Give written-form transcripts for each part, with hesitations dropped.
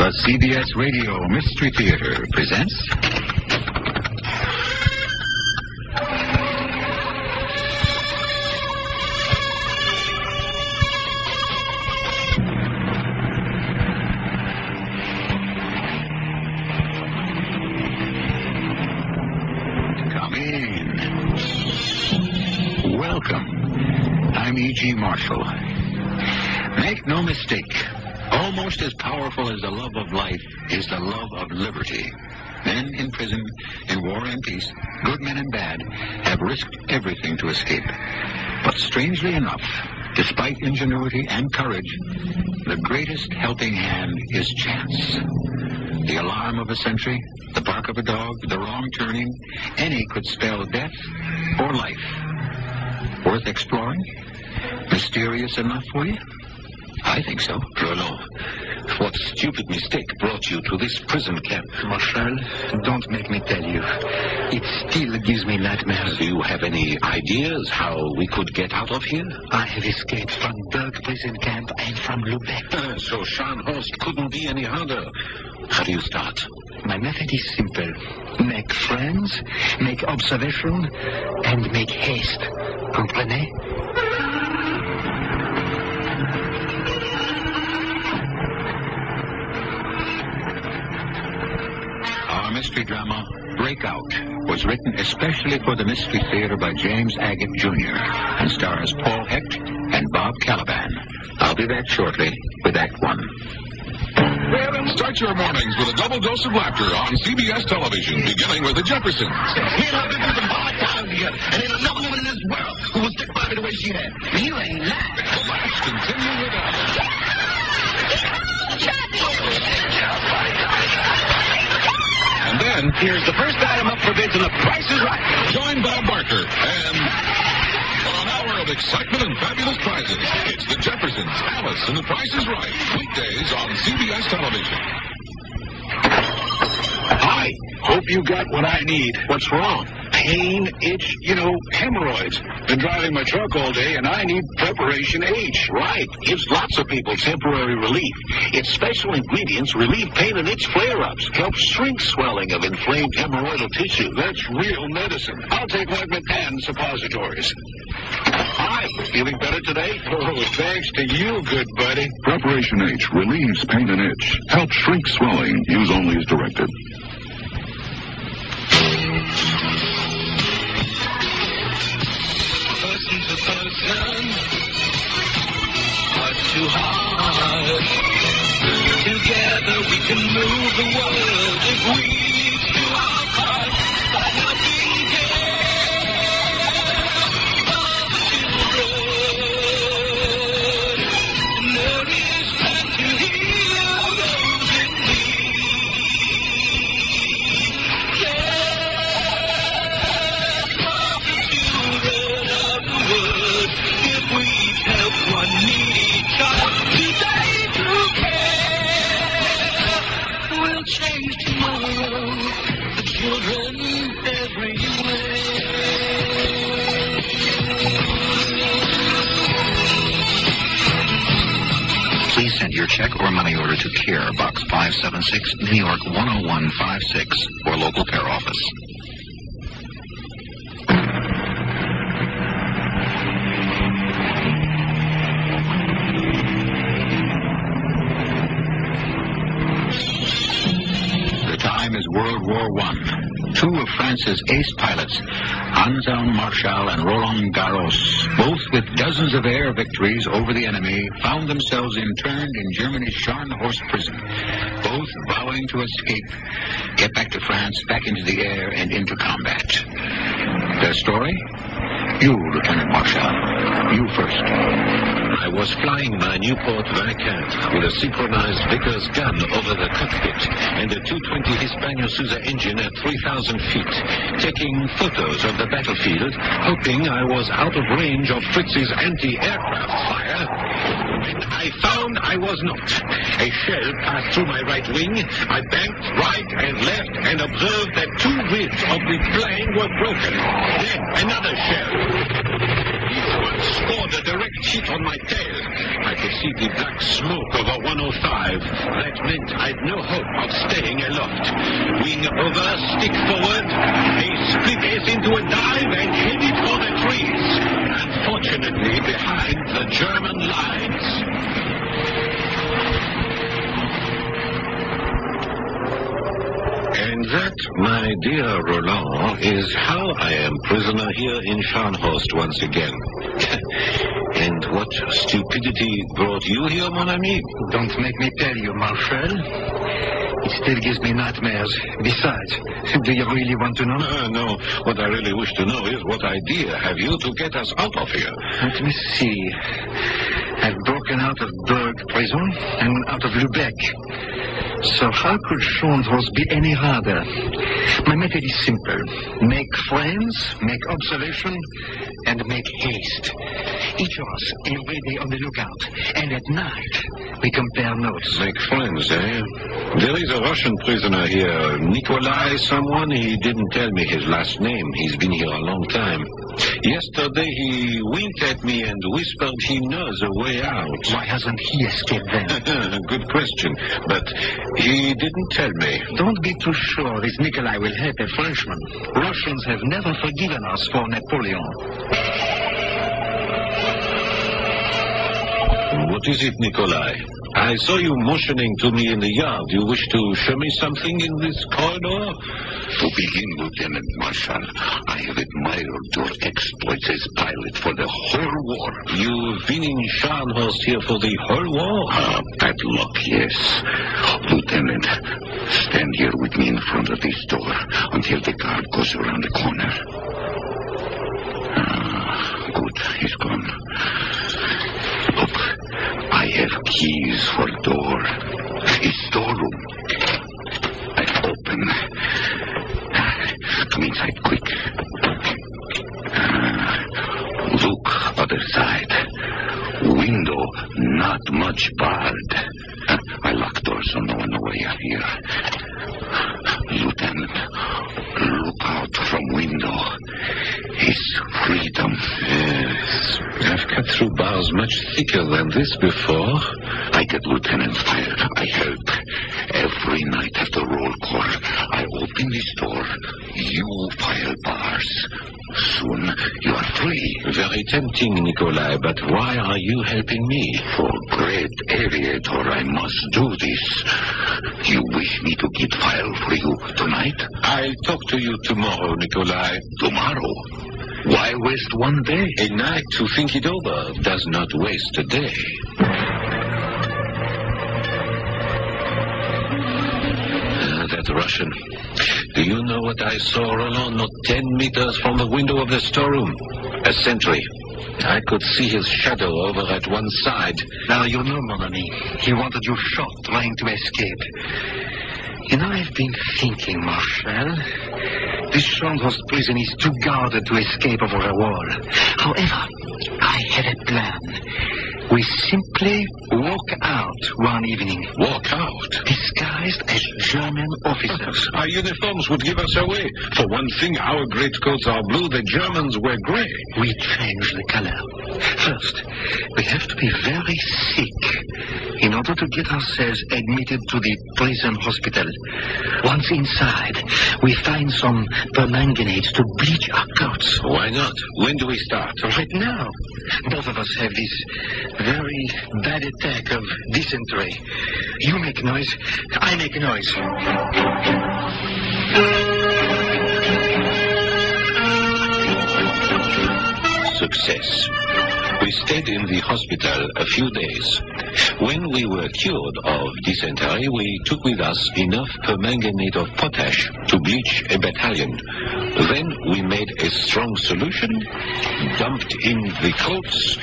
The CBS Radio Mystery Theater presents... Come in. Welcome. I'm E.G. Marshall. Make no mistake. Almost as powerful as the love of life is the love of liberty. Men in prison, in war and peace, good men and bad, have risked everything to escape. But strangely enough, despite ingenuity and courage, the greatest helping hand is chance. The alarm of a sentry, the bark of a dog, the wrong turning, any could spell death or life. Worth exploring? Mysterious enough for you? I think so. Roland, what stupid mistake brought you to this prison camp? Marshal, don't make me tell you. It still gives me nightmares. Do you have any ideas how we could get out of here? I have escaped from Berg prison camp and from Lubeck. So Scharnhorst couldn't be any harder. How do you start? My method is simple. Make friends, make observation, and make haste. Comprenez? Mystery drama Breakout was written especially for the Mystery Theater by James Agate Jr. and stars Paul Hecht and Bob Caliban. I'll be back shortly with Act 1. Start your mornings with a double dose of laughter on CBS television, beginning with The Jeffersons. Here's how this is a hard time here, and ain't another woman in this world who will stick by me the way she had. You ain't lying. The laughs continue without it. And then, Here's the first item up for bids, and the price is right. join Bob Barker and for an hour of excitement and fabulous prizes. It's The Jeffersons, Alice, and The Price is Right. Weekdays on CBS television. Hi. Hope you got what I need. What's wrong? Pain, itch, hemorrhoids. Been driving my truck all day, and I need Preparation H. Right. Gives lots of people temporary relief. Its special ingredients relieve pain and itch flare-ups. Help shrink swelling of inflamed hemorrhoidal tissue. That's real medicine. I'll take ointment and suppositories. Hi. Feeling better today? Oh, thanks to you, good buddy. Preparation H relieves pain and itch. Helps shrink swelling. Use only as directed. Person to person, heart to heart. Together we can move the world if we each do our part by helping care for the children. To nourish and to heal those in need. Care for the children of the world. If we each help one needy child today through care, we'll change tomorrow. The children everywhere. Please send your check or money order to CARE, Box 576, New York 10156, or local care office. The time is World War I. Two of France's ace pilots, Anselm Marshall and Roland Garros, both with dozens of air victories over the enemy, found themselves interned in Germany's Scharnhorst prison, both vowing to escape, get back to France, back into the air, and into combat. Their story? You, Lieutenant Marshall. You first. I was flying my Newport Breakout with a synchronized Vickers gun over the cockpit and a 220 Hispano Souza engine at 3,000 feet, taking photos of the battlefield, hoping I was out of range of Fritz's anti-aircraft fire. And I found I was not. A shell passed through my right wing. I banked right and left and observed that two ribs of the plane were broken. Then another shell. Each one scored a direct hit on my tail. I could see the black smoke over 105. That meant I'd no hope of staying aloft. Wing over, stick forward. A split ace into a dive and headed for the trees. Unfortunately, behind the German lines. And that, my dear Roland, is how I am prisoner here in Scharnhorst once again. And what stupidity brought you here, mon ami? Don't make me tell you, Marshal. It still gives me nightmares. Besides, do you really want to know? No. What I really wish to know is what idea have you to get us out of here? Let me see. I've broken out of Berg prison and out of Lubeck. So how could Scharnhorst be any harder? My method is simple. Make friends, make observation, and make haste. Each of us every day on the lookout. And at night, we compare notes. Make friends, eh? There is a Russian prisoner here. Nikolai someone. He didn't tell me his last name. He's been here a long time. Yesterday he winked at me and whispered he knows a way out. Why hasn't he escaped then? Good question. But he didn't tell me. Don't be too sure this Nikolai will help a Frenchman. Russians have never forgiven us for Napoleon. What is it, Nikolai? I saw you motioning to me in the yard. You wish to show me something in this corridor? To begin, Lieutenant Marshal, I have admired your exploits as pilot for the whole war. You've been in Scharnhorst here for the whole war? Bad luck, yes. Lieutenant, stand here with me in front of this door until the guard goes around the corner. Good, he's gone. Look, I have keys for door. His storeroom. I open. Come inside quick. Look, other side. Window not much barred. I lock doors so no one away out here. Lieutenant, look out from window. His freedom. Yes. I've cut through bars much thicker than this before. I get Lieutenant fired. I help. Every night after roll call, I open this door. You fire bars. Soon you are free. Very tempting, Nikolai, but why are you helping me? For great aviator, I must do this. You wish me to get file for you tonight? I'll talk to you tomorrow, Nikolai. Tomorrow? Why waste one day? A night to think it over does not waste a day. That Russian. Do you know what I saw, Roland? Not 10 meters from the window of the storeroom. A sentry. I could see his shadow over at one side. Now you know, mon ami, he wanted you shot trying to escape. You know, I've been thinking, Marshal. This Scharnhorst prison is too guarded to escape over a wall. However, I have a plan. We simply walk out one evening. Walk out? Disguised as German officers. Our uniforms would give us away. For one thing, our greatcoats are blue, the Germans wear gray. We change the color. First, we have to be very sick in order to get ourselves admitted to the prison hospital. Once inside, we find some permanganate to bleach our coats. Why not? When do we start? Right now. Both of us have this very bad attack of dysentery. You make noise, I make noise. Success. We stayed in the hospital a few days. When we were cured of dysentery, we took with us enough permanganate of potash to bleach a battalion. Then we made a strong solution, dumped in the coats,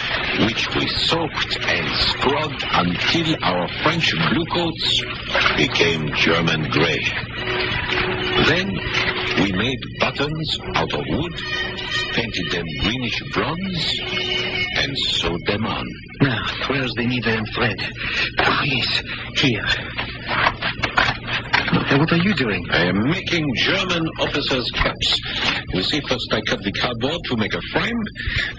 which we soaked and scrubbed until our French blue coats became German gray. Then we made buttons out of wood, painted them greenish bronze, and sewed them on. Now, where's the needle and thread? Ah, yes, here. And what are you doing? I am making German officers' caps. You see, first I cut the cardboard to make a frame,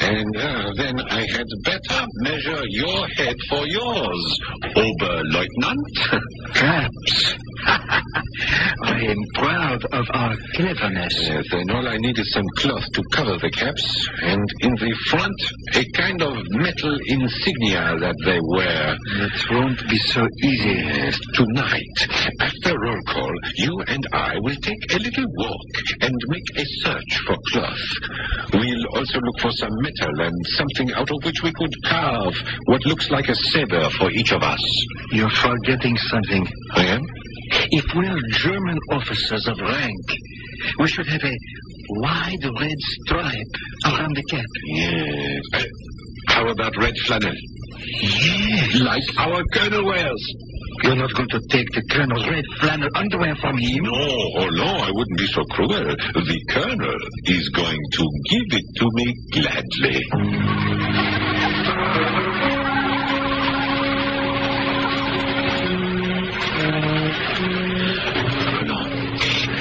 and then I had better measure your head for yours, Oberleutnant. Caps. I am proud of our cleverness. Yes, and all I need is some cloth to cover the caps, and in the front, a kind of metal insignia that they wear. It won't be so easy. Yes, tonight, after roll call, you and I will take a little walk and make a search for cloth. We'll also look for some metal and something out of which we could carve what looks like a saber for each of us. You're forgetting something. I am? If we're German officers of rank, we should have a wide red stripe around the cap. Yes. How about red flannel? Yes. Like our colonel wears. You're not going to take the colonel's red flannel underwear from him? No, I wouldn't be so cruel. The colonel is going to give it to me gladly.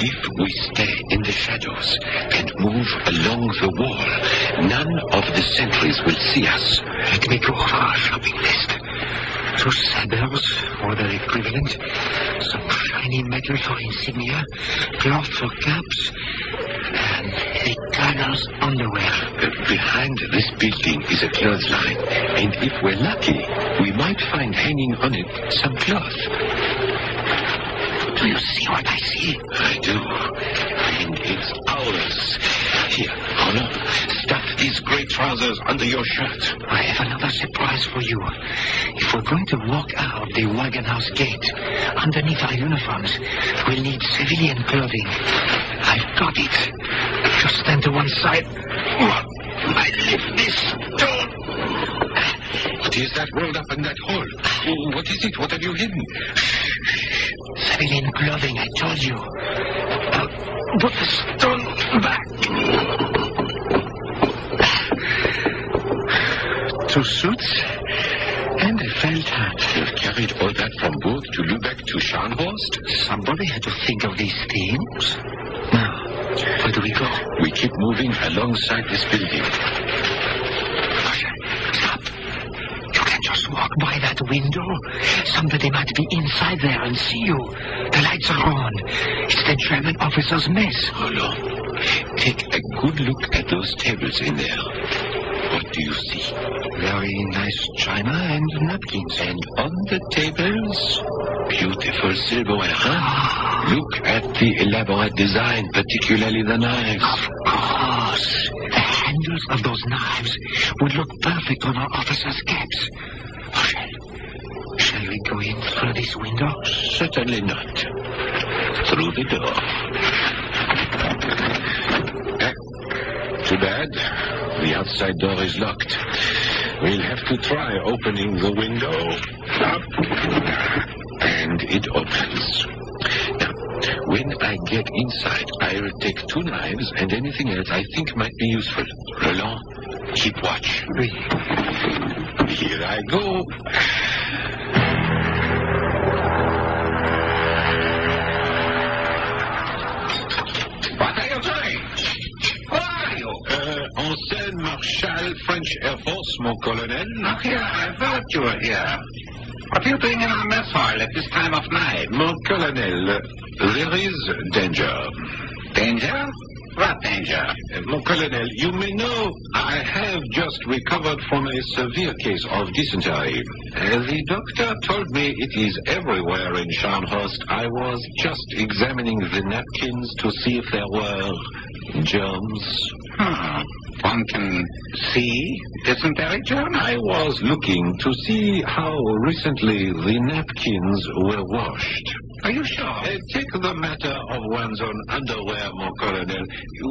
If we stay in the shadows and move along the wall, none of the sentries will see us. Let me go over our shopping list. 2 sabers, or their equivalent, some shiny metal for insignia, cloth for caps, and the colonel's underwear. Behind this building is a clothesline, and if we're lucky, we might find hanging on it some cloth. Do you see what I see? I do. And it's ours. Here, Roland, stuff these gray trousers under your shirt. I have another surprise for you. If we're going to walk out the wagon house gate, underneath our uniforms, we'll need civilian clothing. I've got it. Just stand to one side. I lift this stone. What is that rolled up in that hole? What is it? What have you hidden? Civilian clothing, I told you. Put the stone back. 2 suits and a felt hat. You've carried all that from Burg to Lübeck to Scharnhorst? Somebody had to think of these things. Now, where do we go? We keep moving alongside this building. Stop. You can't just walk by that window. Somebody might be inside there and see you. The lights are on. It's the German officer's mess. Hold on. Take a good look at those tables in there. What do you see? Very nice china and napkins. And on the tables, beautiful silverware, huh? Look at the elaborate design, particularly the knives. Of course. The handles of those knives would look perfect on our officers' caps. Shall we go in through this window? Certainly not. Through the door. Too bad. The outside door is locked. We'll have to try opening the window. And it opens. Now, when I get inside, I'll take 2 knives and anything else I think might be useful. Roland, keep watch. Oui. Here I go. What are you doing? Who are you? Ancien Marshal, French Air Force, mon colonel. Look here, I thought you were here. What are you doing in our mess hall at this time of night? Mon colonel, there is danger. Danger? What danger? Mon colonel, you may know I have just recovered from a severe case of dysentery. The doctor told me it is everywhere in Scharnhorst. I was just examining the napkins to see if there were germs. One can see dysentery germs? I was looking to see how recently the napkins were washed. Are you sure? Take the matter of one's own underwear, mon colonel.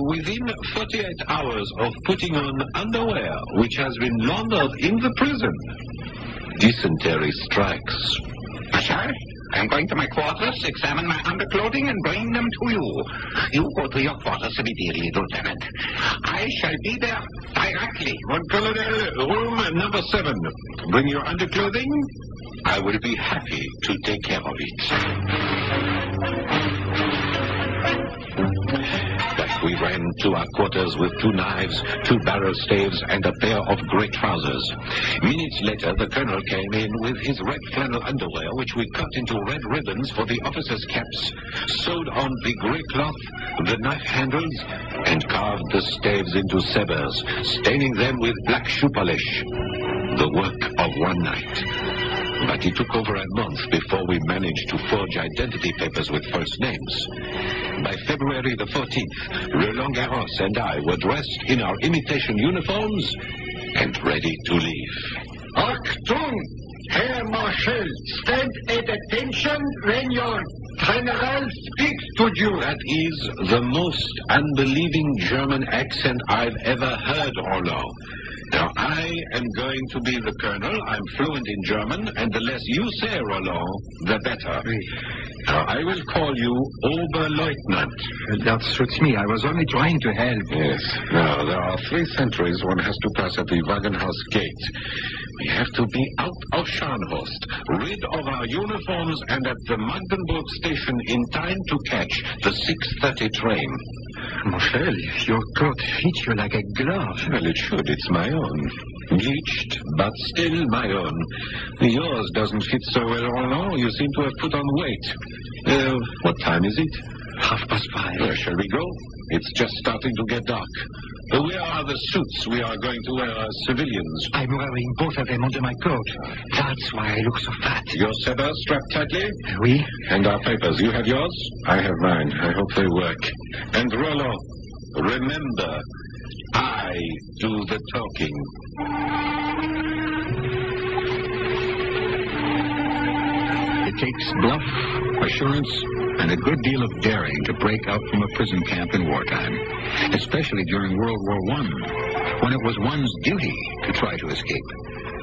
Within 48 hours of putting on underwear, which has been laundered in the prison, dysentery strikes. Marshal, I'm going to my quarters, examine my underclothing, and bring them to you. You go to your quarters immediately, Lieutenant. I shall be there directly. Mon colonel, room number 7. Bring your underclothing. I will be happy to take care of it. ran to our quarters with 2 knives, 2 barrel staves, and a pair of grey trousers. Minutes later, the colonel came in with his red flannel underwear, which we cut into red ribbons for the officers' caps, sewed on the grey cloth, the knife handles, and carved the staves into sabres, staining them with black shoe polish. The work of one night. But it took over a month before we managed to forge identity papers with first names. By February the 14th, Roland Garros and I were dressed in our imitation uniforms and ready to leave. Achtung! Herr Marshal, stand at attention when your general speaks to you. That is the most unbelieving German accent I've ever heard, Roland. Now, I am going to be the colonel. I'm fluent in German, and the less you say, Roland, the better. Now, I will call you Oberleutnant. That suits me. I was only trying to help. Yes. Now, there are 3 sentries one has to pass at the Wagenhaus gate. We have to be out of Scharnhorst, rid of our uniforms, and at the Magdeburg station in time to catch the 6:30 train. Marshal, your coat fits you like a glove. Well, it should. It's my own. Bleached, but still my own. Yours doesn't fit so well, Roland. You seem to have put on weight. What time is it? 5:30. Where shall we go? It's just starting to get dark. Where are the suits we are going to wear as civilians? I'm wearing both of them under my coat. That's why I look so fat. Your sabers strapped tightly? Oui. And our papers. You have yours? I have mine. I hope they work. And Roland, remember, I do the talking. It takes bluff, assurance, and a good deal of daring to break out from a prison camp in wartime, especially during World War I, when it was one's duty to try to escape,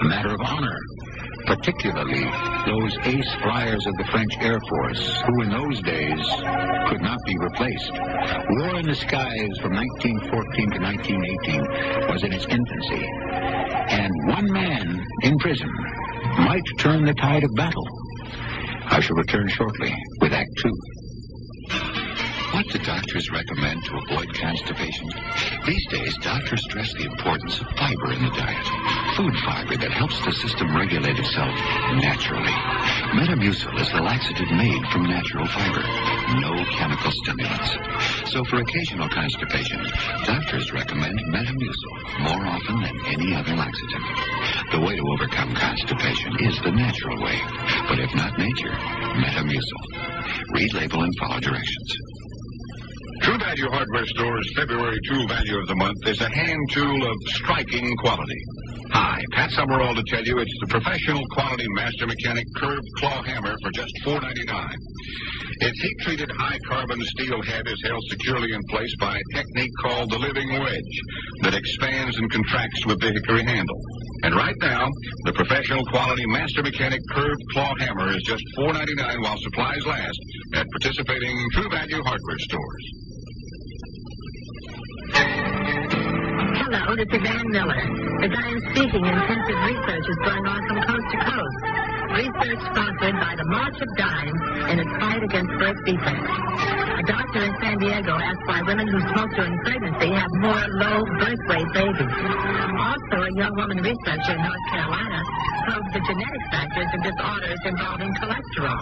a matter of honor, particularly those ace flyers of the French Air Force, who in those days could not be replaced. War in the skies from 1914 to 1918 was in its infancy, and one man in prison might turn the tide of battle. I shall return shortly with Act 2. What do doctors recommend to avoid constipation? These days, doctors stress the importance of fiber in the diet. Food fiber that helps the system regulate itself naturally. Metamucil is the laxative made from natural fiber. No chemical stimulants. So for occasional constipation, doctors recommend Metamucil more often than any other laxative. The way to overcome constipation is the natural way. But if not nature, Metamucil. Read label and follow directions. True Value Hardware Store's February Tool Value of the Month is a hand tool of striking quality. Hi, Pat Summerall to tell you it's the professional quality Master Mechanic curved claw hammer for just $4.99. Its heat-treated high-carbon steel head is held securely in place by a technique called the living wedge that expands and contracts with the hickory handle. And right now, the professional quality Master Mechanic curved claw hammer is just $4.99 while supplies last at participating True Value Hardware stores. Hello, this is Ann Miller. As I am speaking, intensive research is going on from coast to coast. Research sponsored by the March of Dimes in its fight against birth defects. A doctor in San Diego asked why women who smoke during pregnancy have more low birth weight babies. Also, a young woman researcher in North Carolina probed the genetic factors of disorders involving cholesterol.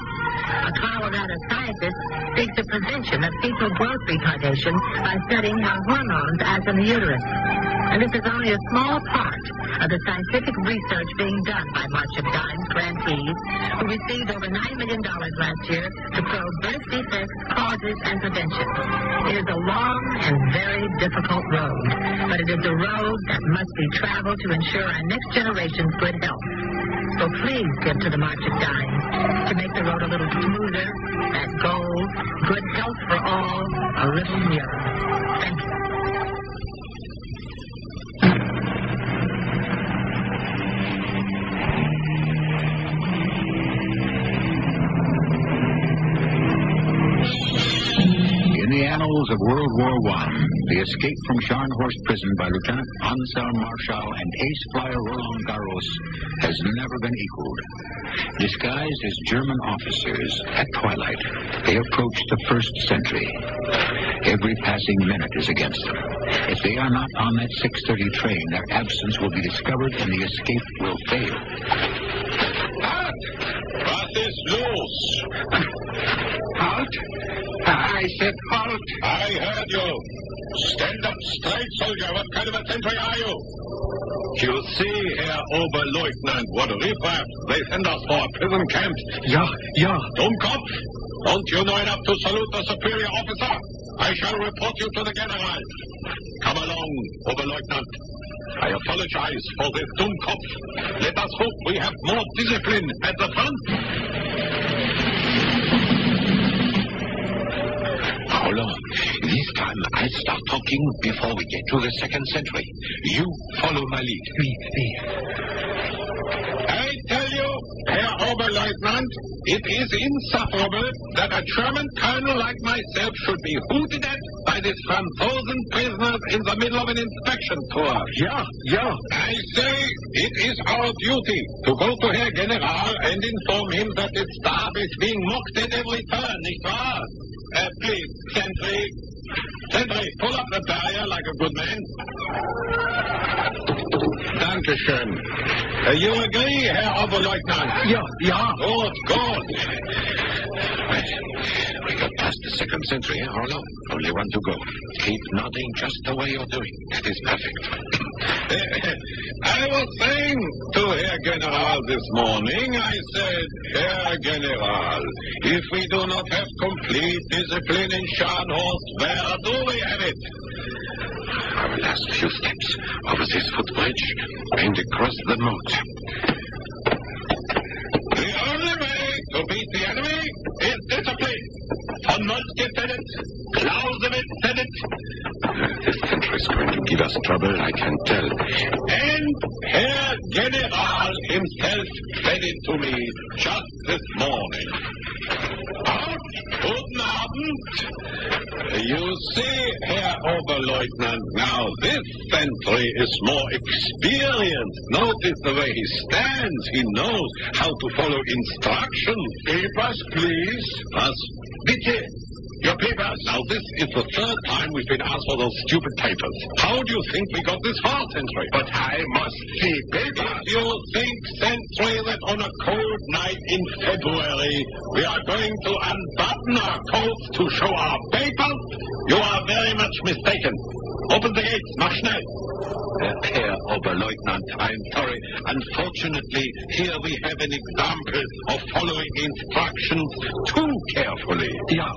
A Colorado scientist seeks the prevention of fetal growth retardation by studying how hormones act in the uterus. And this is only a small part of the scientific research being done by March of Dimes grantees, who received over $9 million last year to probe birth defects, causes, and prevention. It is a long and very difficult road, but it is a road that must be traveled to ensure our next generation's good health. So please give to the March of Dimes to make the road a little smoother, that goal, good health for all, a little nearer. Thank you. In the annals of World War I, the escape from Scharnhorst prison by Lieutenant Anselm Marschall and ace flyer Roland Garros has never been equaled. Disguised as German officers, at twilight, they approach the first sentry. Every passing minute is against them. If they are not on that 6:30 train, their absence will be discovered and the escape will fail. Halt! Was ist los? Halt! I said halt! I heard you. Stand up straight, soldier. What kind of a sentry are you? You see, Herr Oberleutnant, what riffraff. They send us for a prison camp. Ja. Dummkopf! Don't you know enough to salute the superior officer? I shall report you to the general. Come along, Oberleutnant. I apologize for this Dummkopf. Let us hope we have more discipline at the front. Roland, this time I'll start talking before we get to the second sentry. You follow my lead. Me. I tell you, Herr Oberleutnant, it is insufferable that a German colonel like myself should be hooted at by these Franzosen prisoners in the middle of an inspection tour. Ja. I say it is our duty to go to Herr General and inform him that his staff is being mocked at every turn, nicht wahr? Please, sentry, pull up the barrier like a good man. Dankeschön. You agree, Herr Oberleutnant? Ja. Good. We got past the second sentry, eh, Roland? Only one to go. Keep nodding just the way you're doing. That is perfect. I was saying to Herr General this morning, I said, Herr General, if we do not have complete discipline in Scharnhorst, where do we have it? Our last few steps over this footbridge and across the moat. The only way to beat the enemy is discipline. Von Moltke said it. Clausewitz said it. This country is going to give us trouble, I can tell. And Herr General himself said it to me just this morning. Guten Abend. You see, Herr Oberleutnant, now this sentry is more experienced. Notice the way he stands. He knows how to follow instructions. Papers, please. Was? Bitte. Your papers. Now, this is the third time we've been asked for those stupid papers. How do you think we got this far, sentry? But I must see papers. If you think, sentry, that on a cold night in February we are going to unbutton our coats to show our papers, you are very much mistaken. Open the gates, mach schnell. Herr Oberleutnant, I'm sorry. Unfortunately, here we have an example of following instructions too carefully. Ja.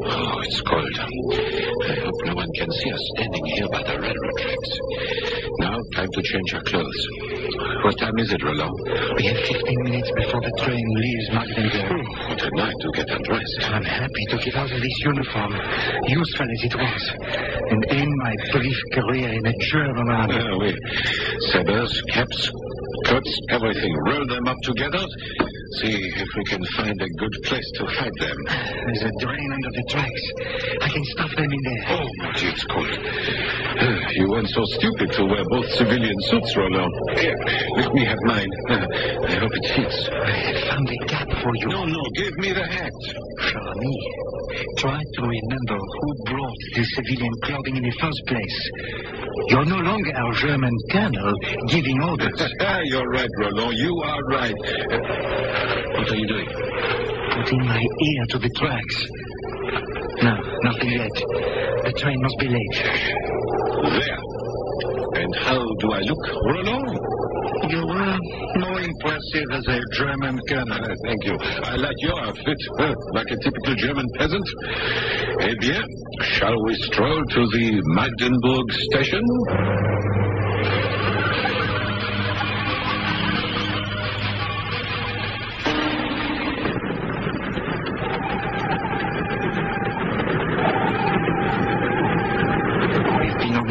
Oh, it's cold. I hope no one can see us standing here by the railroad tracks. Now, time to change our clothes. What time is it, Roland? We have 15 minutes before the train leaves Magdeburg. What a night to get undressed. I'm happy to get out of this uniform, useful as it was, and end my brief career in a German army. Oui. Sabers, caps, coats, everything. Roll them up together. See if we can find a good place to hide them. There's a drain under the tracks. I can stuff them in there. Oh, gee, it's cold. You weren't so stupid to wear both civilian suits, Roland. Here, let me have mine. I hope it fits. I have found a gap for you. No, give me the hat. Charlie, try to remember who brought the civilian clothing in the first place. You're no longer our German colonel giving orders. You're right, Roland. You are right. What are you doing? Putting my ear to the tracks. No, nothing yet. The train must be late. There. And how do I look, Roland? You were more impressive as a German colonel. Thank you. I like your outfit. Like a typical German peasant. Eh bien, shall we stroll to the Magdeburg station?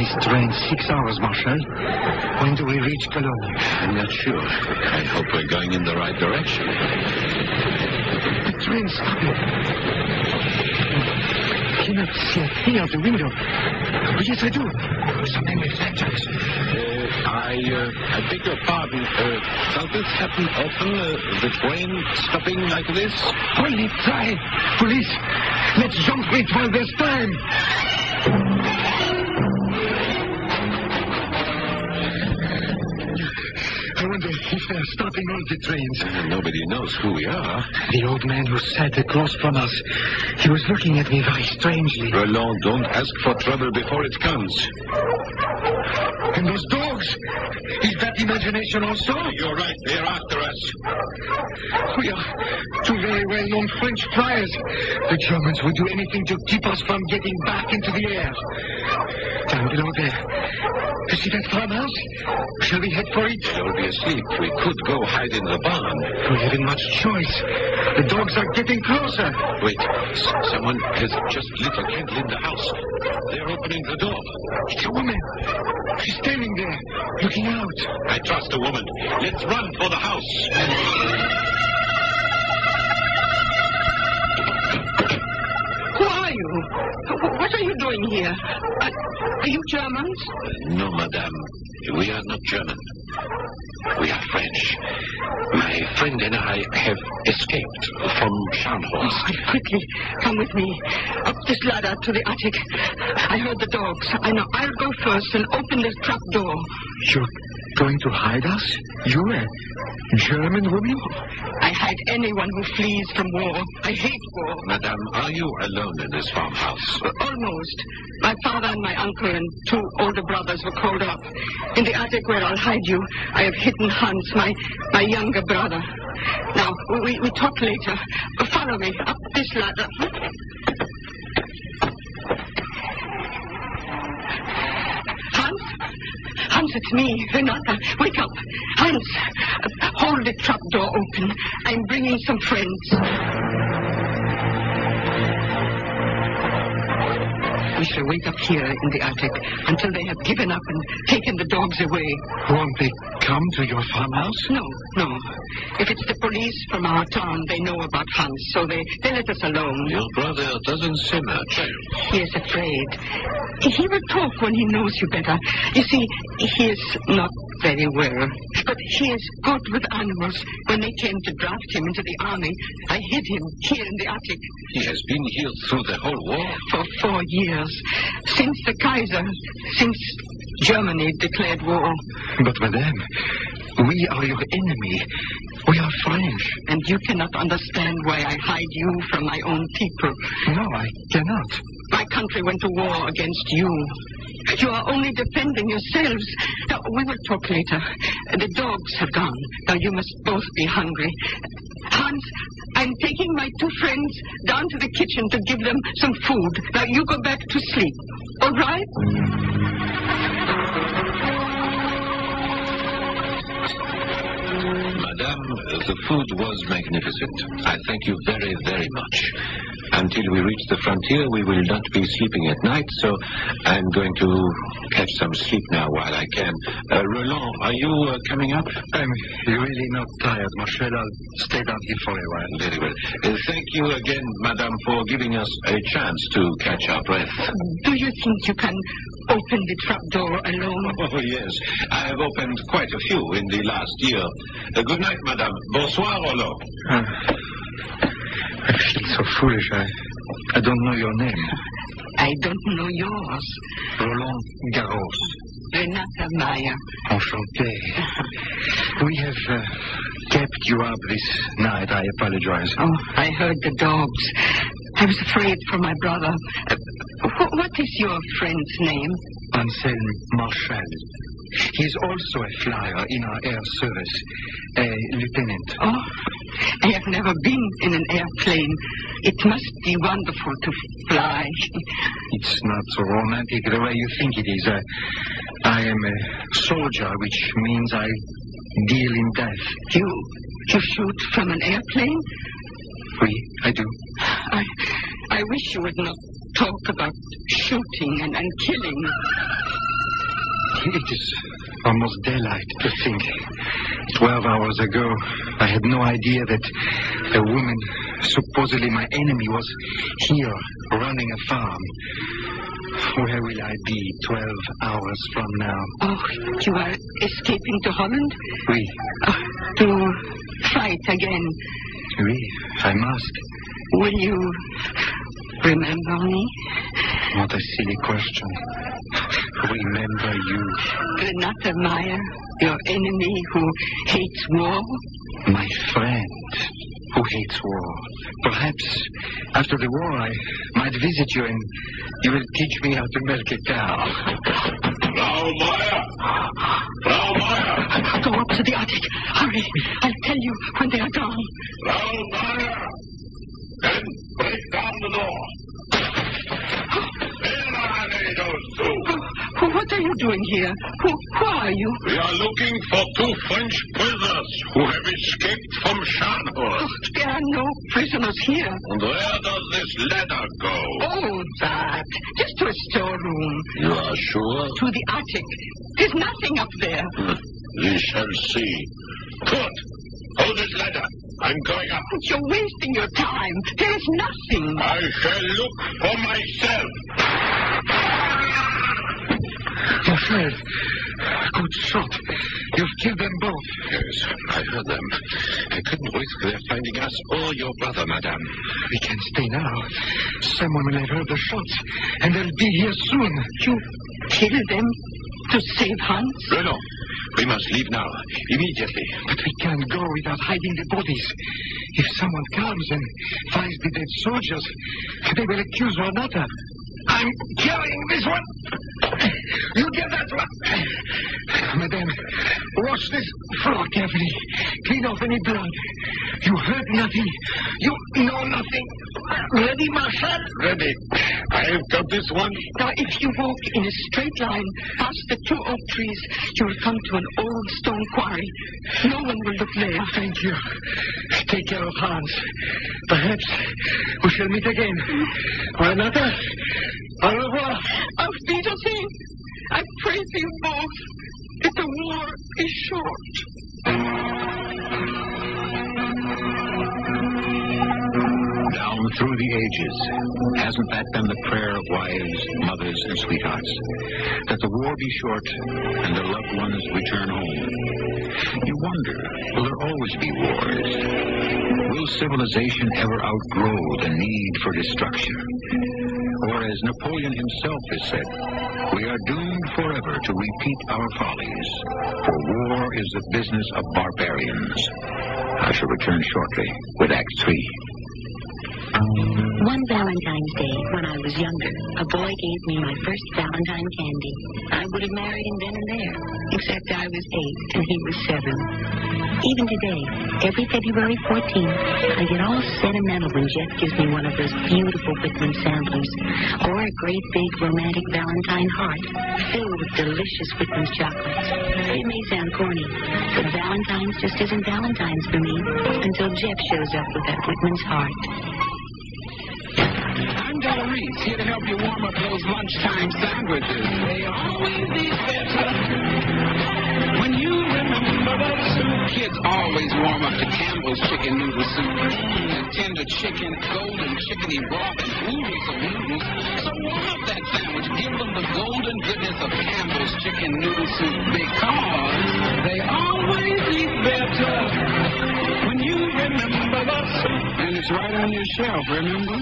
this train 6 hours, Marshal. When do we reach Cologne? I'm not sure. I hope we're going in the right direction. The train's stopping. I cannot see a thing out the window. Oh, yes, I do. Something with lanterns. I beg your pardon. Does this happen often? The train stopping like this? Only try. Police, let's jump it while there's time. I wonder if they're stopping all the trains. Nobody knows who we are. The old man who sat across from us, he was looking at me very strangely. Roland, don't ask for trouble before it comes. And those dogs, is that imagination also? You're right. They're after us. We are two very well-known French flyers. The Germans would do anything to keep us from getting back into the air. Down below there. You see that farmhouse? Shall we head for it? You'll be asleep. We could go hide in the barn. We haven't much choice. The dogs are getting closer. Wait, someone has just lit a candle in the house. They're opening the door. It's a woman. She's standing there, looking out. I trust a woman. Let's run for the house. Who are you? What are you doing here? Are you Germans? No, madame. We are not German. We are French. My friend and I have escaped from Scharnhorst. Quickly, come with me. Up this ladder to the attic. I heard the dogs. I know. I'll go first and open this trap door. You're going to hide us? You, a German woman? I hide anyone who flees from war. I hate war. Madame, are you alone in this farmhouse? Almost. My father and my uncle and two older brothers were called up. In the attic where I'll hide you, I have hidden Hans, my younger brother. Now, we talk later. Follow me up this ladder. Hans, it's me, Renata. Wake up. Hans, hold the trap door open. I'm bringing some friends. We shall wait up here in the attic until they have given up and taken the dogs away. Won't they come to your farmhouse? No. If it's the police from our town, they know about Hans, so they let us alone. Your brother doesn't say much. He is afraid. He will talk when he knows you better. You see, he is not very well, but he is good with animals. When they came to draft him into the army, I hid him here in the attic. He has been here through the whole war? For 4 years. Since the Kaiser, since Germany declared war. But, madame, we are your enemy. We are French. And you cannot understand why I hide you from my own people. No, I cannot. My country went to war against you. You are only defending yourselves. Now, we will talk later. The dogs have gone. Now, you must both be hungry. Hans, I'm taking my two friends down to the kitchen to give them some food. Now, you go back to sleep. All right? Madame, the food was magnificent. I thank you very, very much. Until we reach the frontier, we will not be sleeping at night, so I'm going to catch some sleep now while I can. Roland, are you coming up? I'm really not tired, Marshal. I'll stay down here for a while. Very well. Thank you again, madame, for giving us a chance to catch our breath. Do you think you can open the trapdoor alone? Oh, yes. I have opened quite a few in the last year. Good night, madame. Bonsoir, Roland. I feel so foolish. I don't know your name. I don't know yours. Roland Garros. Renata Meyer. Enchanté. We have kept you up this night. I apologize. Oh, I heard the dogs. I was afraid for my brother. What is your friend's name? Anselme Marshal. He's also a flyer in our air service, a lieutenant. Oh, I have never been in an airplane. It must be wonderful to fly. It's not so romantic the way you think it is. I am a soldier, which means I deal in death. You shoot from an airplane? Oui, I do. I wish you would not talk about shooting and killing. It is almost daylight to think. 12 hours ago, I had no idea that a woman, supposedly my enemy, was here running a farm. Where will I be 12 hours from now? Oh, you are escaping to Holland? Oui, To fight again. oui, I must. Will you remember me? What a silly question. Remember you. Renata Meyer, your enemy who hates war? My friend who hates war. Perhaps after the war I might visit you and you will teach me how to milk a cow. Frau Meyer! Frau Meyer! Go up to the attic. Hurry. I'll tell you when they are gone. Frau Meyer! Then break down the door. Here are those two. What are you doing here? Who are you? We are looking for 2 French prisoners who have escaped from Scharnhorst. There are no prisoners here. And where does this letter go? Oh, that. Just to a storeroom. You are sure? To the attic. There's nothing up there. We shall see. Good. Hold this letter. I'm going up. You're wasting your time. There is nothing. I shall look for myself. Alfred, good shot. You've killed them both. Yes, I heard them. I couldn't risk their finding us or your brother, madame. We can't stay now. Someone will have heard the shots, and they'll be here soon. You kill them to save Hans? No. We must leave now, immediately. But we can't go without hiding the bodies. If someone comes and finds the dead soldiers, they will accuse Renata. I'm killing this one. You get that one. Madame, wash this floor carefully. Clean off any blood. You heard nothing. You know nothing. Ready, Marshal? Ready. I've got this one. Now, if you walk in a straight line past the 2 oak trees, you will come to an old stone quarry. No one will look there. Thank you. Take care of Hans. Perhaps we shall meet again. Renata, au revoir. Auf Wiedersehen. I pray for you both that the war is short. Down through the ages, hasn't that been the prayer of wives, mothers, and sweethearts? That the war be short and their loved ones return home. You wonder, will there always be wars? Will civilization ever outgrow the need for destruction? Or as Napoleon himself has said, we are doomed forever to repeat our follies, for war is the business of barbarians. I shall return shortly with Act 3. One Valentine's Day, when I was younger, a boy gave me my first Valentine candy. I would have married him then and there, except I was 8 and he was 7. Even today, every February 14th, I get all sentimental when Jeff gives me one of those beautiful Whitman samplers, or a great big romantic Valentine heart filled with delicious Whitman's chocolates. It may sound corny, but Valentine's just isn't Valentine's for me until Jeff shows up with that Whitman's heart. I'm Della Reese, here to help you warm up those lunchtime sandwiches. They always be better when you remember that soup. Kids always warm up to Campbell's chicken noodle soup. And tender chicken, golden chickeny broth, and oodles of noodles. So warm up that sandwich. Give them the golden goodness of Campbell's chicken noodle soup, because they always eat better when you remember that soup. And it's right on your shelf, remember?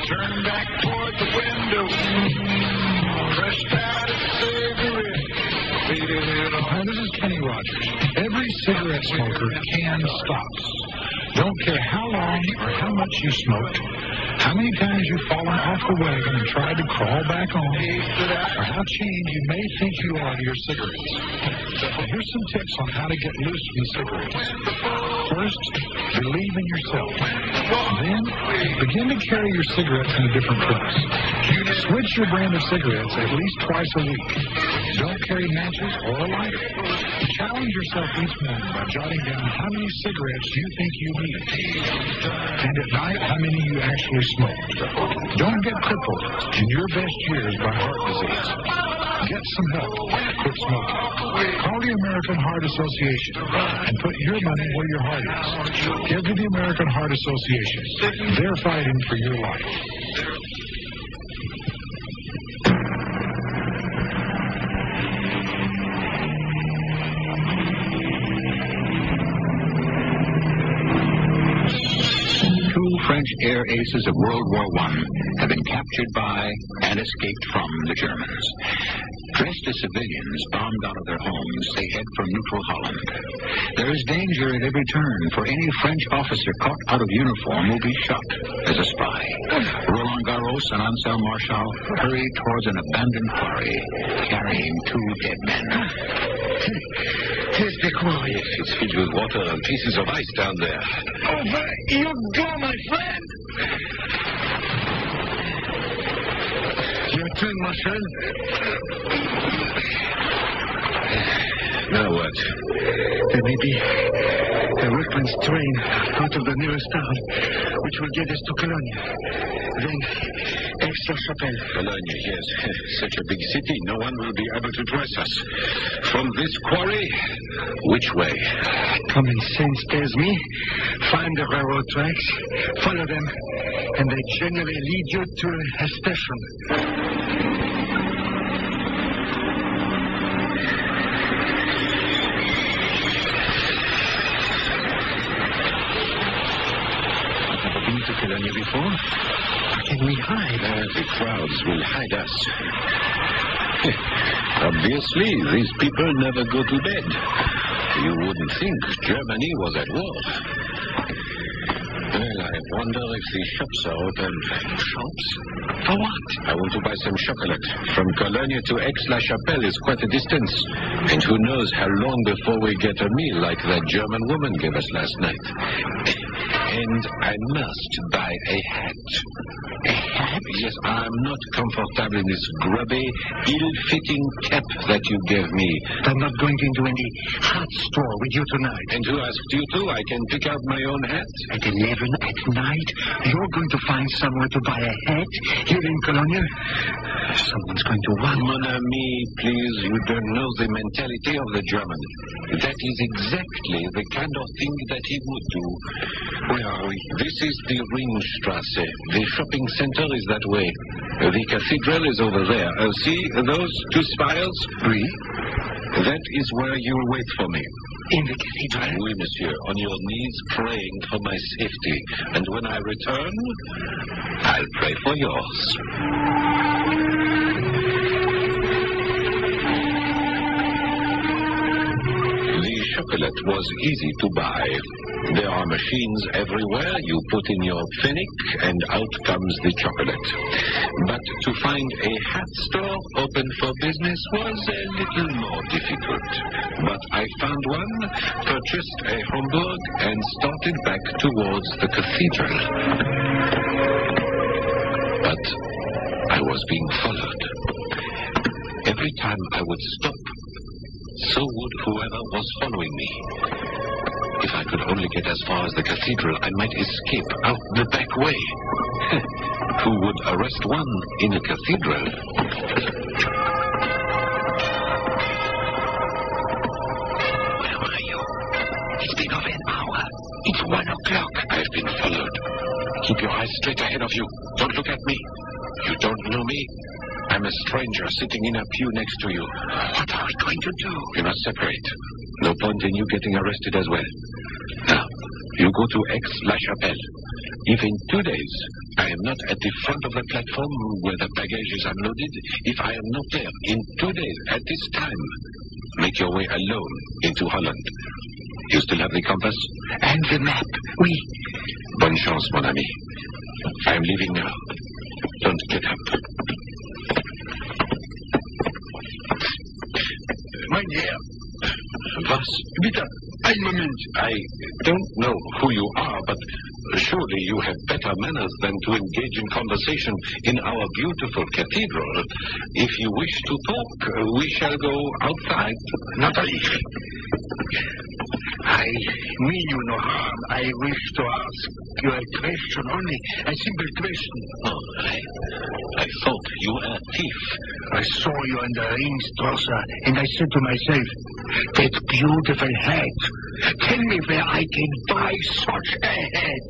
Turn back toward the window. Pressed out a cigarette. Hi, this is Kenny Rogers. Every cigarette smoker can stop. Don't care how long or how much you smoked, how many times you've fallen off the wagon and tried to crawl back on, or how chained you may think you are to your cigarettes. Here's some tips on how to get loose from the cigarettes. First, Believe in yourself. Then, begin to carry your cigarettes in a different place. Switch your brand of cigarettes at least twice a week. Don't carry matches or a lighter. Challenge yourself each morning by jotting down how many cigarettes you think you need. And at night, how many you actually smoked. Don't get crippled in your best years by heart disease. Get some help. Quit smoking. Call the American Heart Association and put your money where your heart is. Give to the American Heart Association. They're fighting for your life. French air aces of World War I have been captured by and escaped from the Germans. Dressed as civilians bombed out of their homes, they head for neutral Holland. There is danger at every turn, for any French officer caught out of uniform will be shot as a spy. Roland Garros and Ansel Marshal hurry towards an abandoned quarry, carrying two dead men. Here's the quarry. It's filled with water and pieces of ice down there. Over you go, my friend. Your turn, Marshal. Now what? There may be a workman's train out of the nearest town, which will get us to Cologne. Then, Aix-la-Chapelle. Cologne, yes. Such a big city, no one will be able to trace us. From this quarry, which way? Common sense tells me, find the railroad tracks, follow them, and they generally lead you to a station. To Cologne before? How can we hide? The crowds will hide us. Obviously, these people never go to bed. You wouldn't think Germany was at war. Well, I wonder if the shops are open. Shops? For what? I want to buy some chocolate. From Cologne to Aix-la-Chapelle is quite a distance. And who knows how long before we get a meal like that German woman gave us last night. And I must buy a hat. A hat? Yes, I'm not comfortable in this grubby, ill-fitting cap that you gave me. I'm not going into any hat store with you tonight. And who asked you to? I can pick out my own hat. At 11 at night, you're going to find somewhere to buy a hat here in Cologne? Someone's going to want... Mon ami, please, you don't know the mentality of the German. That is exactly the kind of thing that he would do. Where are we? This is the Ringstrasse. The shopping center is that way. The cathedral is over there. See those two spires? Oui. That is where you'll wait for me. In the cathedral? Oui, monsieur. On your knees praying for my safety. And when I return, I'll pray for yours. The chocolate was easy to buy. There are machines everywhere. You put in your pfennig and out comes the chocolate. But to find a hat store open for business was a little more difficult. But I found one, purchased a Hamburg, and started back towards the cathedral. But I was being followed. Every time I would stop, so would whoever was following me. If I could only get as far as the cathedral, I might escape out the back way. Who would arrest one in a cathedral? Where are you? It's been over an hour. It's 1 o'clock. I've been followed. Keep your eyes straight ahead of you. Don't look at me. You don't know me. I'm a stranger sitting in a pew next to you. What are we going to do? We must separate. No point in you getting arrested as well. Now, you go to Aix-la-Chapelle. If in 2 days I am not at the front of the platform where the baggage is unloaded, if I am not there in 2 days at this time, make your way alone into Holland. You still have the compass? And the map. Oui. Bonne chance, mon ami. I am leaving now. Don't get up. Mein Herr. Was? Bitte, Ein Moment. I don't know who you are, but surely you have better manners than to engage in conversation in our beautiful cathedral. If you wish to talk, we shall go outside. Natalie, I mean you no harm. I wish to ask you a question, only a simple question. Oh, I thought you were a thief. I saw you in the Ringstrasse, and I said to myself, that beautiful hat. Tell me where I can buy such a hat.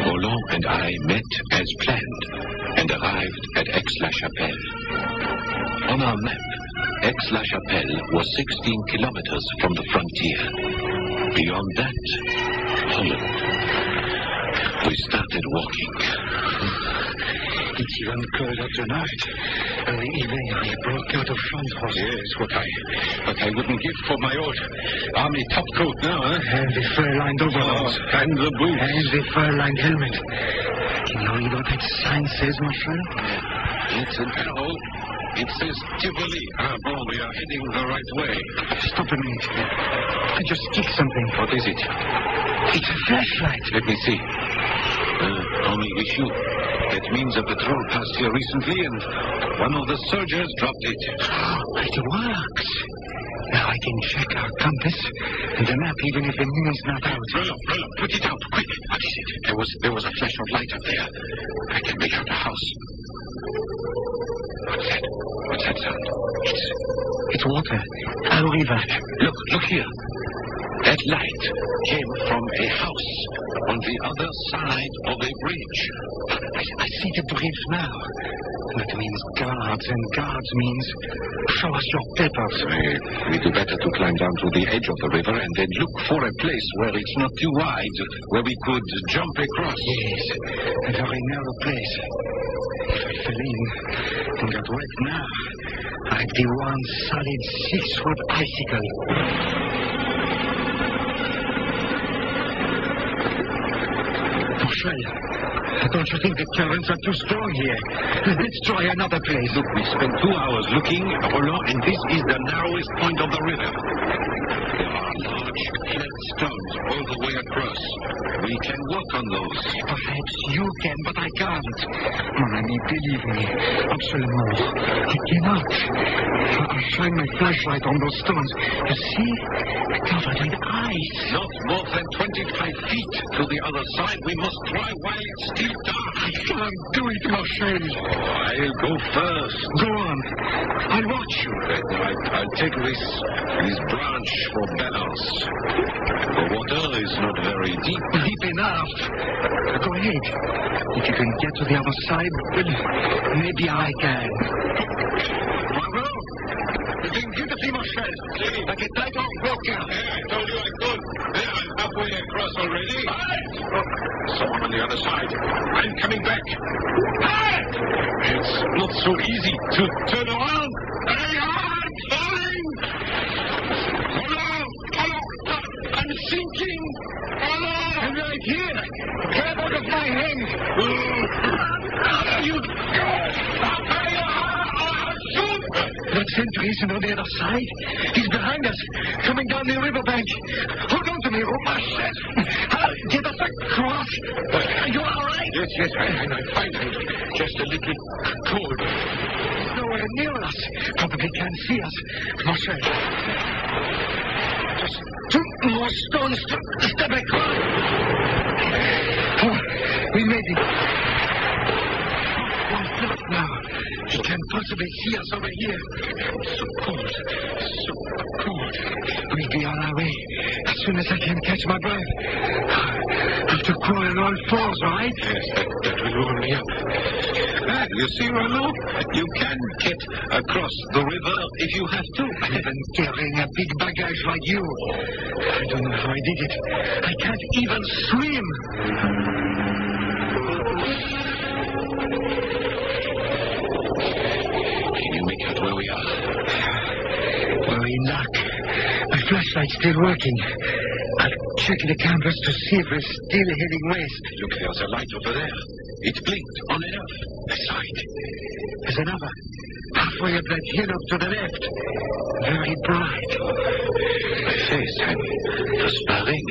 Roland and I met as planned and arrived at Aix-la-Chapelle. On our map, Aix-la-Chapelle was 16 kilometers from the frontier. Beyond that, Holland. We started walking. It's even colder tonight. Early evening, I broke out of Frankfurt. Yes, what I wouldn't give for my old army topcoat now, huh? And the fur-lined overalls. And the boots. And the fur-lined helmet. Can you read what that sign says, my friend? It's an arrow. It says Tivoli. Bon, we are heading the right way. Stop a minute. I just kicked something. What is it? It's a flashlight. Let me see. Only issue. That means a patrol passed here recently and one of the soldiers dropped it. It works. Now I can check our compass and the map even if the moon's not out. Roland, put it out, quick. What is it? There was a flash of light up there. I can make out a house. What's that? What's that sound? It's water. A river. Look here. That light came from a house on the other side of a bridge. I see the bridge now. That means guards, and guards means show us your papers. We do better to climb down to the edge of the river and then look for a place where it's not too wide, where we could jump across. Yes, a very narrow place. If I fell in and got wet now, I'd be one solid 6-foot icicle. Don't you think the currents are too strong here? Let's try another place. Look, we spent 2 hours looking, Roland, and this is the narrowest point of the river. There are large flat stones all the way across. We can walk on those. Perhaps you can, but I can't. Mon ami, believe me. Absolument. I cannot. I'll shine my flashlight on those stones. You see? Covered with ice. Not more than 25 feet to the other side. We must try while it's still dark. I can't do it, Marcel. I'll go first. Go on. I'll watch you. I'll take this branch for balance. The water is not very deep. Deep enough. Go ahead. If you can get to the other side, well, maybe I can. Bravo! You're doing beautifully, Marcel. Like a tight-off walker. I told you I could. There, I'm halfway across already. Someone on the other side. I'm coming back. It's not so easy to turn around. I'm falling! Hello! I'm sinking! Hello! I'm right here! Grab out of my hand! You... That sentry isn't on the other side. He's behind us, coming down the riverbank. Hold on to me, Marcel. Get us across. Are you all right? Yes, I'm fine. Just a little cold. He's nowhere near us. Probably can't see us. Marcel. Just 2 more stones to step across. Oh, we made it. Now, he can't possibly see us over here. So cold. We'll be on our way as soon as I can catch my breath. I have to crawl on all fours, right? Yes, that will warm me up. You see, Roland, you can get across the river if you have to. Even carrying a big baggage like you. I don't know how I did it. I can't even swim. Can you make out where we are? We're in luck. My flashlight's still working. I'll check the compass to see if we're still heading west. Look, there's a light over there. It blinked on and off. I saw it. There's another. Halfway up that hill up to the left. Very bright. My face, I'm perspiring.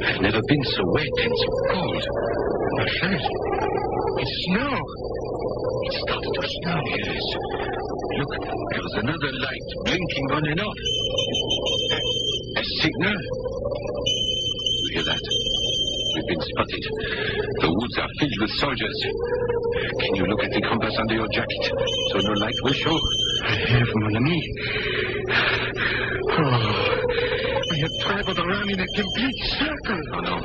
I've never been so wet and so cold. Marshal, it's snow. It started to snow. Yes. Look, there's another light blinking on and off. A signal? You hear that? We've been spotted. The woods are filled with soldiers. Can you look at the compass under your jacket so no light will show? I have, mon ami. Oh, we have traveled around in a complete circle. Oh, no.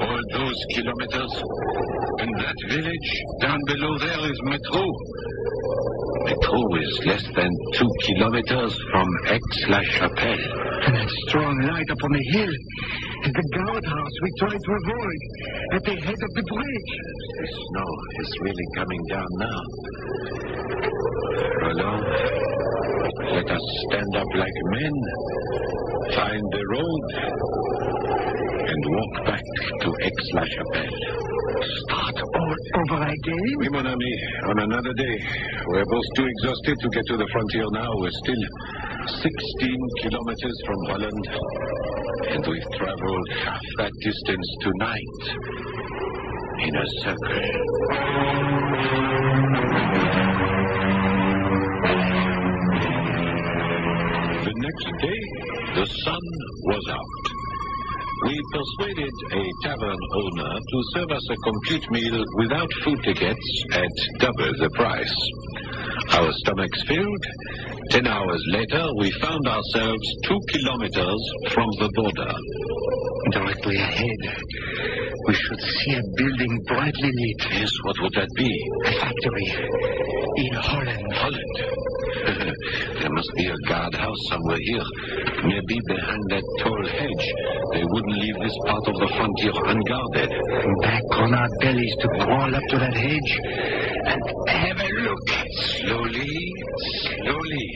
All those kilometers. And that village down below there is Metro. Metro is less than 2 kilometers from Aix-la-Chapelle. And that strong light up on the hill is the guardhouse we tried to avoid at the head of the bridge. The snow is really coming down now. Roland, let us stand up like men, find the road, and walk back to Aix-la-Chapelle. Start all over again? Oui, mon ami, on another day. We're both too exhausted to get to the frontier now. We're still 16 kilometers from Holland, and we've traveled half that distance tonight in a circle. The next day, the sun was out. We persuaded a tavern owner to serve us a complete meal without food tickets at double the price. Our stomachs filled. 10 hours later, we found ourselves 2 kilometers from the border. Directly ahead, we should see a building brightly lit. Yes, what would that be? A factory in Holland. Holland? There must be a guardhouse somewhere here. Maybe behind that tall hedge. They wouldn't leave this part of the frontier unguarded. Back on our bellies to crawl up to that hedge and have a look. Slowly, slowly.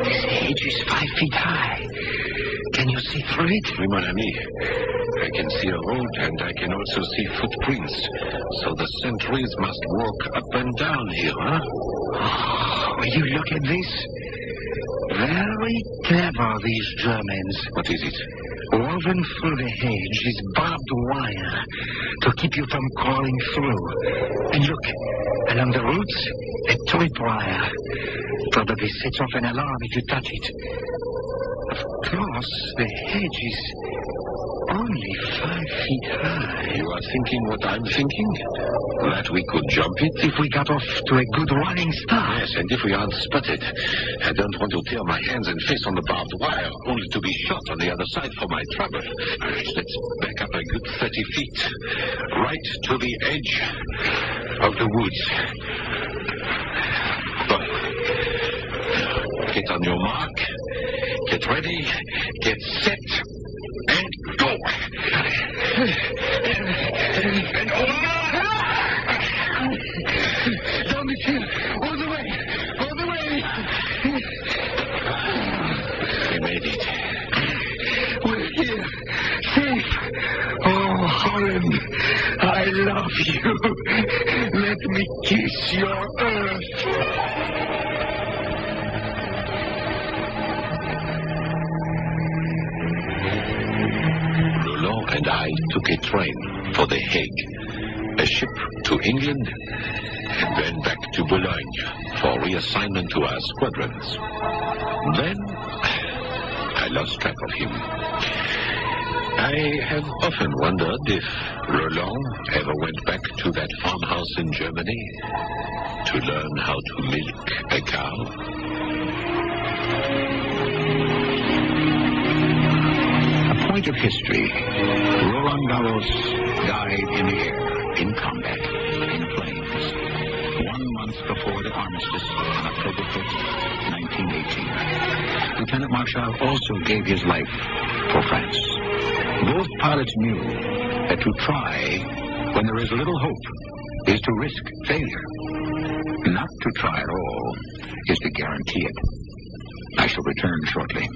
This hedge is 5 feet high. Can you see through it? Oui, mon ami. I can see a road and I can also see footprints. So the sentries must walk up and down here, huh? Oh, will you look at this? Very clever, these Germans. What is it? Woven through the hedge is barbed wire to keep you from crawling through. And look, along the roots, a tripwire. Probably sets off an alarm if you touch it. Of course, the hedge is only 5 feet high. You are thinking what I'm thinking? That we could jump it? If we got off to a good running start. Yes, and if we aren't spotted. I don't want to tear my hands and face on the barbed wire, only to be shot on the other side for my trouble. Let's back up a good 30 feet. Right to the edge of the woods. Get on your mark. Get ready. Get set. And go. And Down the hill. All the way. All the way. We made it. We're here. Safe. Oh, Holland. I love you. Let me kiss your earth. And I took a train for The Hague, a ship to England, and then back to Boulogne for reassignment to our squadrons. Then I lost track of him. I have often wondered if Roland ever went back to that farmhouse in Germany to learn how to milk a cow. Point of history. Roland Garros died in the air, in combat, in flames, 1 month before the armistice on October 5th, 1918. Lieutenant Marshal also gave his life for France. Both pilots knew that to try when there is little hope is to risk failure. Not to try at all is to guarantee it. I shall return shortly.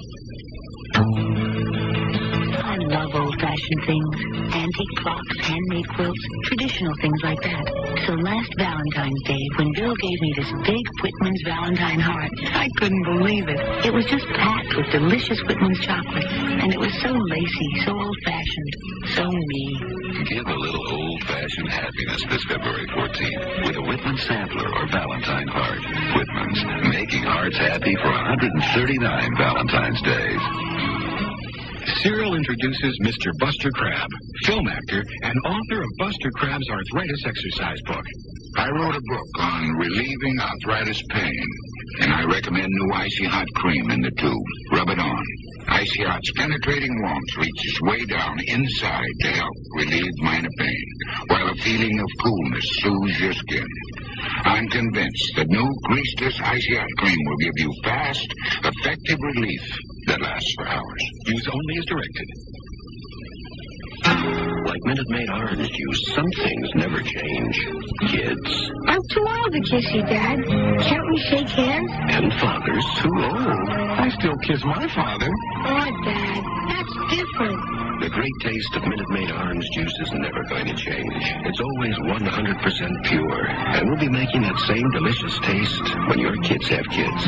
I love old-fashioned things. Antique clocks, handmade quilts, traditional things like that. So last Valentine's Day, when Bill gave me this big Whitman's Valentine heart, I couldn't believe it. It was just packed with delicious Whitman's chocolate. And it was so lacy, so old-fashioned, so me. Give a little old-fashioned happiness this February 14th with a Whitman sampler or Valentine heart. Whitman's, making hearts happy for 139 Valentine's Days. Cyril introduces Mr. Buster Crabbe, film actor and author of Buster Crabbe's Arthritis Exercise Book. I wrote a book on relieving arthritis pain, and I recommend new Icy Hot cream in the tube. Rub it on. Icy Hot's penetrating warmth reaches way down inside to help relieve minor pain, while a feeling of coolness soothes your skin. I'm convinced that new greaseless Icy Hot cream will give you fast, effective relief that lasts for hours. Use only as directed. Like Minute Maid orange juice, some things never change. Kids. I'm too old to kiss you, Dad. Can't we shake hands? And fathers too old. I still kiss my father. Oh, Dad, that's different. The great taste of Minute Maid orange juice is never going to change. It's always 100% pure. And we'll be making that same delicious taste when your kids have kids.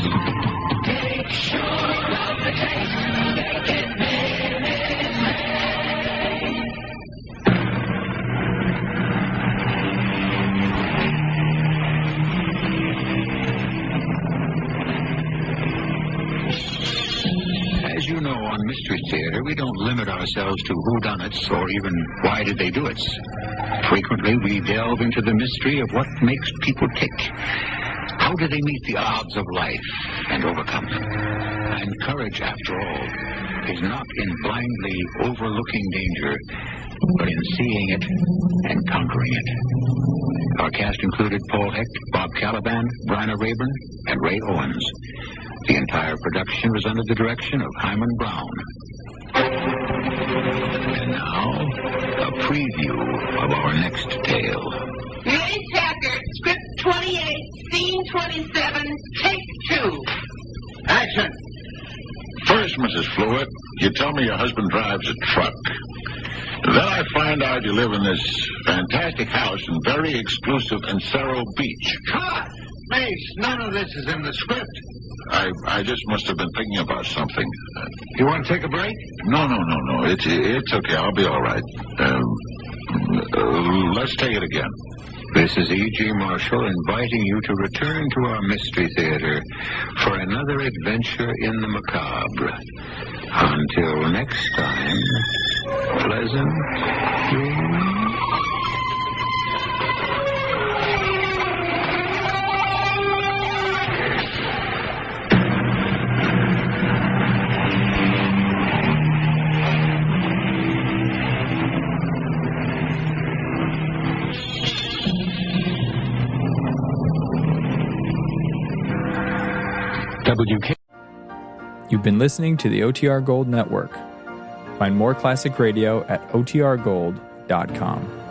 Take sure of the taste. Make it As you know, on Mystery Theater, we don't limit ourselves to whodunits or even why did they do it. Frequently, we delve into the mystery of what makes people tick. How do they meet the odds of life and overcome them? And courage, after all, is not in blindly overlooking danger, but in seeing it and conquering it. Our cast included Paul Hecht, Bob Caliban, Bryna Rayburn, and Ray Owens. The entire production was under the direction of Hyman Brown. And now, a preview of our next tale. Main chapter, script 28, scene 27, take 2. Action! First, Mrs. Fluid, you tell me your husband drives a truck. Then I find out you live in this fantastic house in very exclusive Encero Beach. Cut! Mace, none of this is in the script. I just must have been thinking about something. You want to take a break? No. It's okay. I'll be all right. Let's take it again. This is E.G. Marshall inviting you to return to our Mystery Theater for another adventure in the macabre. Until next time, pleasant dreams. WK. You've been listening to the OTR Gold Network. Find more classic radio at otrgold.com.